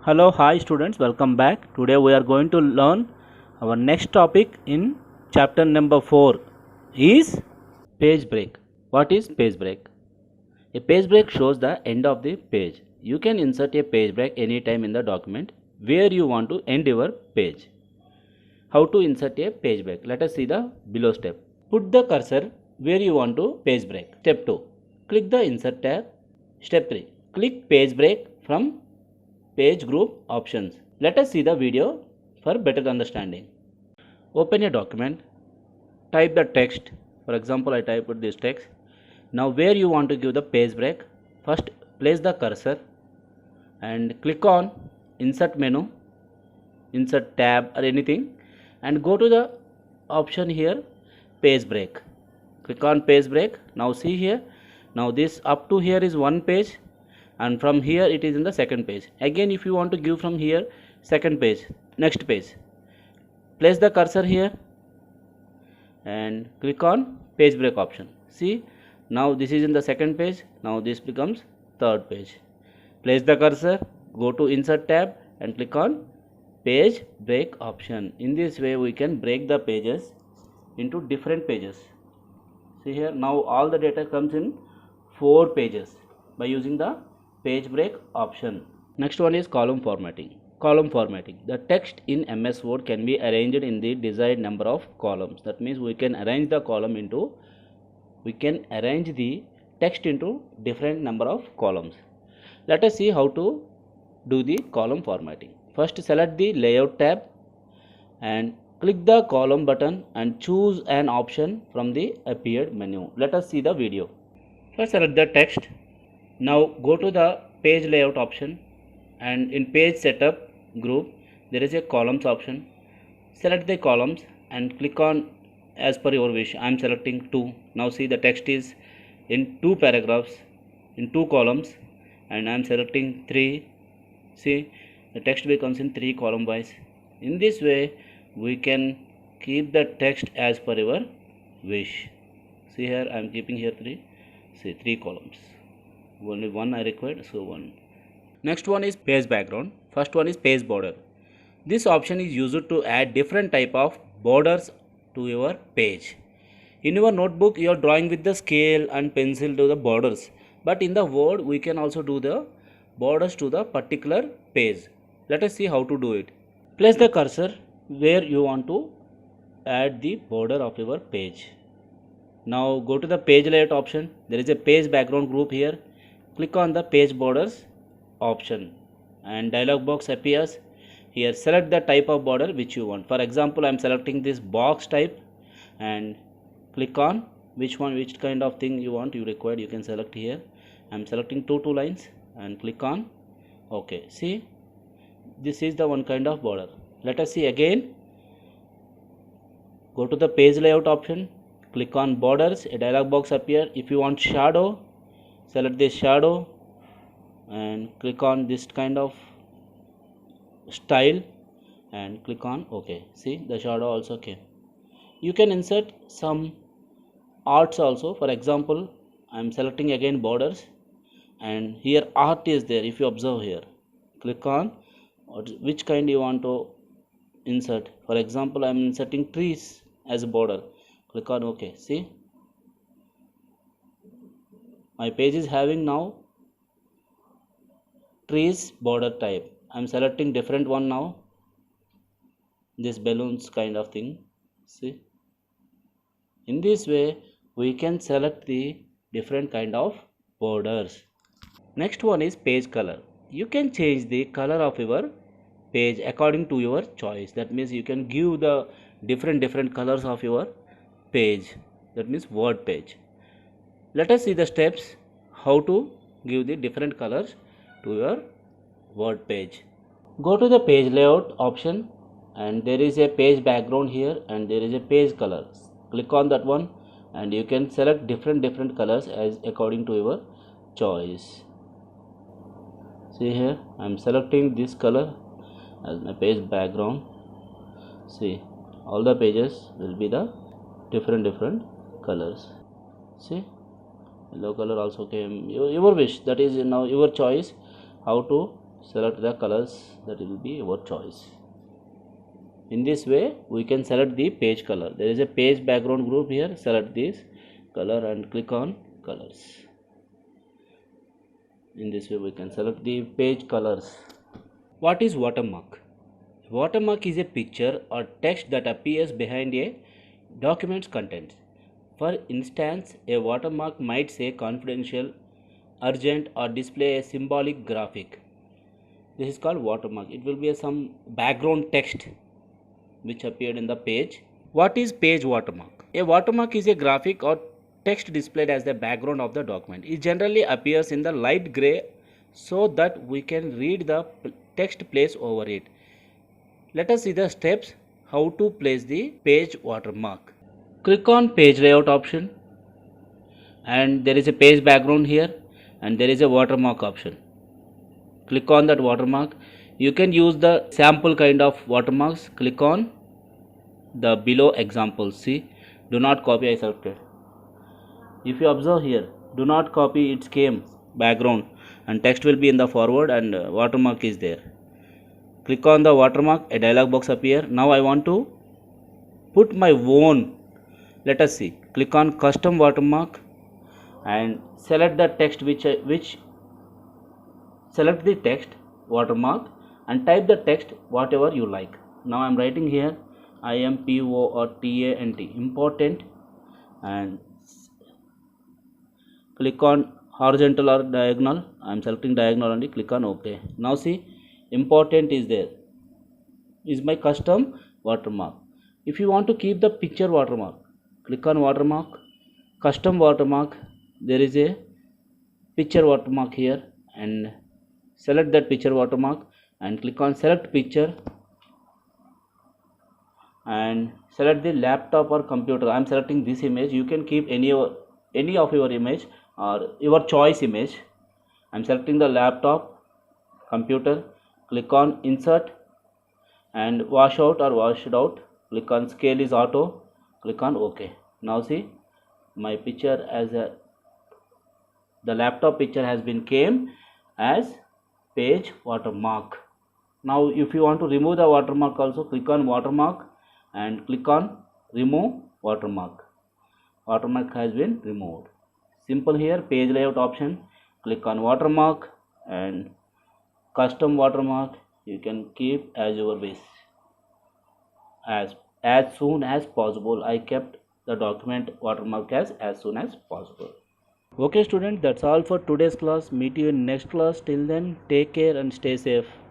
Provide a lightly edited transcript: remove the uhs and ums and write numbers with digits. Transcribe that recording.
Hello, hi students, welcome back. Today we are going to learn our next topic in chapter number 4 is page break. What is page break? A page break shows the end of the page. You can insert a page break anytime in the document where you want to end your page. How to insert a page break? Let us see the below step. Put the cursor where you want to page break. Step 2. Click the insert tab. Step 3. Click page break from page group options. Let us see the video for better understanding. Open a document, type the text. For example, I typed this text. Now where you want to give the page break, first place the cursor and click on insert menu, insert tab or anything, and go to the option here page break. Click on page break. Now see here, now this up to here is one page and from here it is in the second page. Again if you want to give from here second page, next page, place the cursor here and click on page break option. See, now this is in the second page, now this becomes third page. Place the cursor, go to insert tab and click on page break option. In this way we can break the pages into different pages. See here, now all the data comes in 4 pages by using the page break option. Next one is column formatting. Column formatting. The text in MS Word can be arranged in the desired number of columns. That means we can arrange the text into different number of columns. Let us see how to do the column formatting. First select the layout tab and click the column button and choose an option from the appeared menu. Let us see the video. First select the text. Now go to the page layout option and in page setup group there is a columns option. Select the columns and click on as per your wish. I am selecting 2. Now see the text is in 2 paragraphs in 2 columns and I am selecting 3. See the text becomes in 3 column wise. In this way we can keep the text as per your wish. See here I am keeping here 3. See 3 columns. Only one I required, so 1. Next one is page background. First one is page border. This option is used to add different type of borders to your page. In your notebook you are drawing with the scale and pencil to the borders, but in the Word we can also do the borders to the particular page. Let us see how to do it. Place the cursor where you want to add the border of your page. Now go to the page layout option. There is a page background group here. Click on the page borders option and dialog box appears. Here select the type of border which you want. For example, I am selecting this box type and click on which kind of thing you want, you required, you can select here. I am selecting two lines and click on OK. See, this is the one kind of border. Let us see again. Go to the page layout option, click on borders, a dialog box appear. If you want shadow, select this shadow and click on this kind of style and click on OK. See, the shadow also came. You can insert some arts also. For example, I am selecting again borders and here art is there. If you observe here, click on which kind you want to insert. For example, I am inserting trees as a border. Click on OK. See, my page is having now trees border type. I am selecting different one now, this balloons kind of thing. See, in this way we can select the different kind of borders. Next one is page color. You can change the color of your page according to your choice. That means you can give the different colors of your page. That means Word page. Let us see the steps how to give the different colors to your Word page. Go to the page layout option and there is a page background here and there is a page color. Click on that one and you can select different colors as according to your choice. See here I am selecting this color as my page background. See, all the pages will be the different colors. See, yellow color also came. Your wish, that is now your choice how to select the colors that will be your choice. In this way we can select the page color. There is a page background group here. Select this color and click on colors. In this way we can select the page colors. What is watermark? Watermark is a picture or text that appears behind a document's contents. For instance, a watermark might say confidential, urgent, or display a symbolic graphic. This is called watermark. It will be some background text which appeared in the page. What is page watermark? A watermark is a graphic or text displayed as the background of the document. It generally appears in the light gray so that we can read the text placed over it. Let us see the steps how to place the page watermark. Click on page layout option, and there is a page background here, and there is a watermark option. Click on that watermark. You can use the sample kind of watermarks. Click on the below examples. See, do not copy, I selected. If you observe here, do not copy, it came background and text will be in the forward and watermark is there. Click on the watermark, a dialog box appear. Now I want to put my own. Let us see. Click on custom watermark and select the text which select the text watermark and type the text whatever you like. Now I am writing here IMPORTANT, important, and click on horizontal or diagonal. I am selecting diagonal only. Click on OK. Now see, important is there, is my custom watermark. If you want to keep the picture watermark, click on watermark, custom watermark. There is a picture watermark here, and select that picture watermark and click on select picture and select the laptop or computer. I am selecting this image. You can keep any of your image or your choice image. I am selecting the laptop, computer. Click on insert and wash out or washed out. Click on scale is auto. Click on OK. Now see, my picture as the laptop picture has been came as page watermark. Now if you want to remove the watermark also, click on watermark and click on remove watermark. Watermark has been removed. Simple here. Page layout option, click on watermark and custom watermark. You can keep as your wish. As soon as possible. I kept the document watermark as soon as possible. Okay students, that's all for today's class. Meet you in next class. Till then, take care and stay safe.